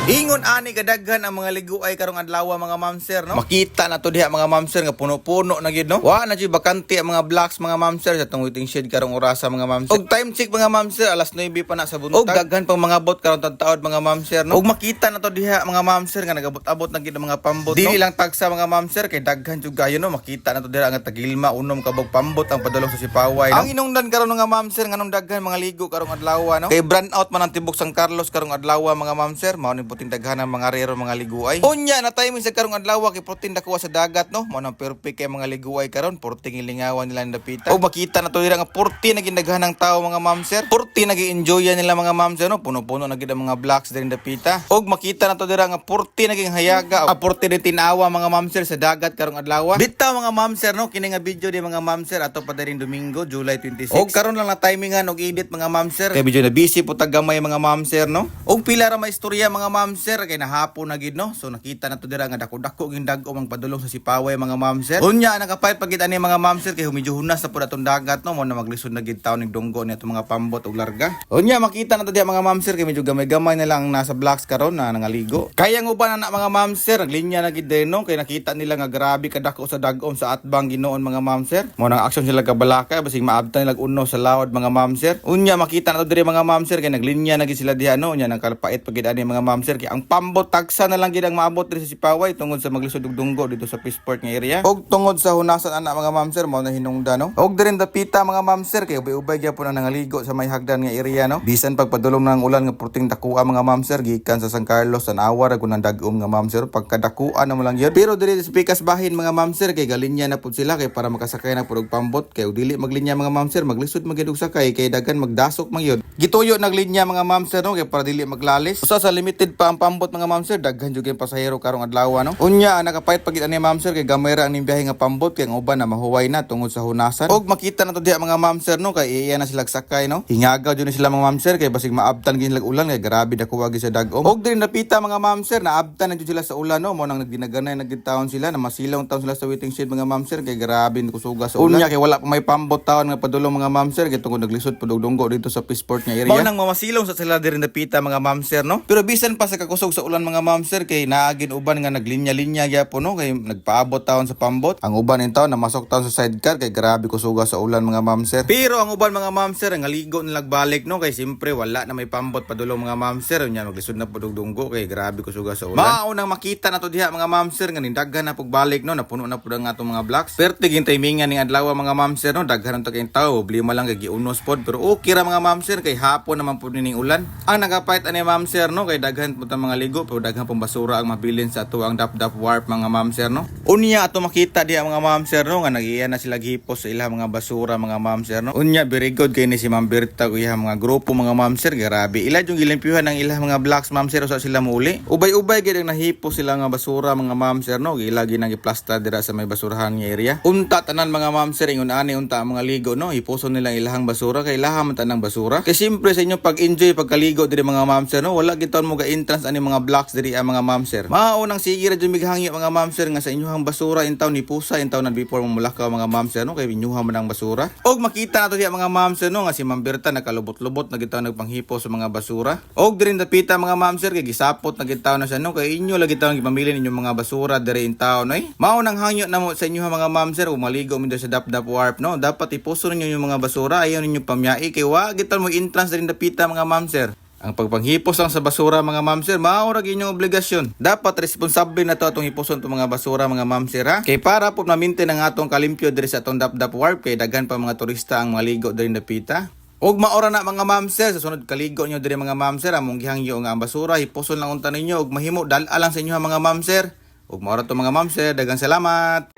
Ingon ani kadaghan ang mga liguay karong adlaw mga ma'am sir no. Makita na to diha mga ma'am sir nga puno-puno na gyud no. Wa na jud bakante ang mga blocks mga ma'am sir sa tong waiting shed karong orasa mga ma'am sir. Og time check mga ma'am sir alas 9 pa na sa buntag. Og daghan pang mga bot karong tagtaod mga ma'am sir no. Og makita na to diha mga ma'am sir nga nagabot-abot na gyud ang mga pambot no. Dili lang tagsa mga ma'am sir kay daghan jud gayo no. Makita na to diha nga tagilma unom kabog pambot ang padulong sa Sipaway no. Ang inungdan karon nga ma'am sir nganong daghan mga ligo karong adlaw no. Kay brand out man ang tibok San Carlos karong adlaw mga ma'am sir. Mao ni puting daghan ang mga mga liguay. Unya na timing sa karong adlaw kay protein dakuha sa dagat no. Mao nang perfect kay mga liguay karon, porting ilingawan nila ndapita. Og makita na to dira nga porti naging daghanang tao mga ma'am sir. Porti nagi-enjoy nila mga ma'am sir no. Puno-puno na gid ang mga blocks diri ndapita. Og makita na to dira nga porti naging hayaga. Porti din tinawa mga ma'am sir sa dagat karong adlaw. Bitaw mga ma'am sir no, kini nga video di mga ma'am sir ato pa diring Domingo, July 26. Og karon lang na timingan og edit mga ma'am sir. Kay video na busy po tagamay mga ma'am sir no. Og pila ra may istorya mga ma'am sir kay hapon na gid no. So nakita na to dira nga dako-dako ging dag-o ang padulong sa Sipaway mga ma'am sir. Unya nakapayat pagid ani mga ma'am sir kay medyo hunas na pud atong dagat no. Mo na maglisod na gid taon ning dunggo ni atong mga pambot ug larga. Unya makita na to diha mga ma'am sir kay medyo gamay-gamay na lang nasa blocks karon na nangaligo. Kaya ng uban na mga ma'am sir naglinya na gid no kay nakita nila nga grabe kadako sa dag-om sa atbang ginoon mga ma'am sir. Mo nang aksyon sila kabalaka basig maabtan nila uno sa lawad mga ma'am sir. Unya makita na to diri mga ma'am sir kay naglinya na gid sila diha no. Unya nang kalpait pagid ani mga ma'am sir kay ang pambot tagsa na lang gid ang maabot diri sa Sipaway tungod sa maglisod og dunggo dito sa Peaceport nga area. Og tungod sa hunasan ana mga ma'am sir mao na hinungdan no. Og diri dapita mga ma'am sir kay ubay-ubay gyapon ang nangaligo sa may hagdan nga area no. Bisan pagpadulong ng ulan nga puting dakuha mga ma'am sir gikan sa San Carlos San Awar ug nang dag-om nga ma'am sir pagkadakuan na mo lang yun. Pero diri sa Pikas bahin mga ma'am sir kay galinya na pud sila kay para makasakay na pud og pambot kay dili maglinya mga ma'am sir maglisod magyud og sakay kay dagan magdasok man yun. Gituyo naglinya mga ma'am sir no kay para dili maglalis. Usa sa limited pa ang pambot mga ma'am sir daghan jud kay pasahero karong adlaw no. Unya nakapayat pagid ani ma'am sir kay gamay ra ang biyahe nga pambot kay ang uban na mahuway na tungod sa hunasan. Og makita na to diha mga ma'am sir no kay iya na sila sakay no. Hingagaw jud sila mga ma'am sir kay basig maabtan gid lag ulan kay grabe dako wagi sa dag-om. Og diri napita mga ma'am sir naabtan na jud sila sa ulan no. Mo nang nagdinaganay nagditaon sila na masilaw taon sila sa waiting shed mga ma'am sir kay grabe kusuga sa ulan. Unya kay wala pa may pambot taon nga padulong mga ma'am sir kay tungod naglisod pud og dunggo dito sa Peaceport nga area. Mo nang mamasilong sa sila diri napita mga ma'am sir no. Pero bisan pa sa kakusog sa ulan mga ma'am sir kay naagin uban nga naglinya-linya gyapon no kay nagpaabot taon sa pambot. Ang uban in taon namasok taon sa sidecar kay grabe kusuga sa ulan mga ma'am sir. Pero ang uban mga ma'am sir nga ligo nilag balik no kay simpre wala na may pambot padulong mga ma'am sir. Unya maglisod na pud og dunggo kay grabe kusuga sa ulan. Maunang makita na to diha mga ma'am sir nga nindaghan na pug balik no napuno na pud ang atong mga blocks. Perte gin timingan ning adlaw mga ma'am sir no daghan to kay tawo problema lang kay giunos pod pero okay ra mga ma'am sir kay hapon naman pud ning ulan. Ang nagapait ani ma'am sir no kay daghan pud mga ligo pero daghan pong basura ang mabilin sa ato ang dap warp mga ma'am sir no. Unya ato makita diha mga ma'am sir no nga nagiya na sila gihipos sa ilang mga basura mga ma'am sir no. Unya very good kay ni si Ma'am Berta ug iyang mga grupo mga ma'am sir grabe ila yung gilimpyuhan ang ilang mga blocks ma'am sir usa sila muli. Ubay-ubay gid ang nahipos sila nga basura mga ma'am sir no. Ila ginang giplasta dira sa may basurahan nga area. Unta tanan mga ma'am sir ingon ani unta ang mga ligo no hipuson nila ilahang basura kay ilaha man tanang basura. Kay simpre sa inyo pag-enjoy pagkaligo diri mga ma'am sir no wala gid taon mo ga entrance ani mga blocks diri ang mga ma'am sir. Maunang sige ra jud mighangyo mga ma'am sir nga sa inyohang basura in taon ni pusa in taon before mo mulakaw mga ma'am sir no kay inyuha man ang basura. Og makita nato diha mga ma'am sir no nga si Ma'am Berta nakalubot-lubot na gitaw nagpanghipo sa mga basura. Og diri dapita mga ma'am sir kay gisapot na gitaw na siya no kay inyo lagi taon gipamili ninyo mga basura diri in taon ay. Maunang hangyo na mo sa inyo mga ma'am sir ug maligo mi sa dap warp no dapat ipuso ninyo yung mga basura ayaw ninyo pamyai kay wa gitaw mo entrance diri dapita mga ma'am sir. Ang pagpanghipos lang sa basura mga ma'am sir, mao ra inyong obligasyon. Dapat responsable na to atong hipuson to mga basura mga ma'am sir ha. Kay para po ma-maintain ang atong kalimpyo diri sa atong dap warp kay daghan pa mga turista ang maligo diri dapita. Og maora na mga ma'am sir sa sunod kaligo nyo diri mga ma'am sir among gihangyo nga ang basura hipuson lang unta ninyo og mahimo dal-a lang sa inyo mga ma'am sir. Og maora to mga ma'am sir daghang salamat.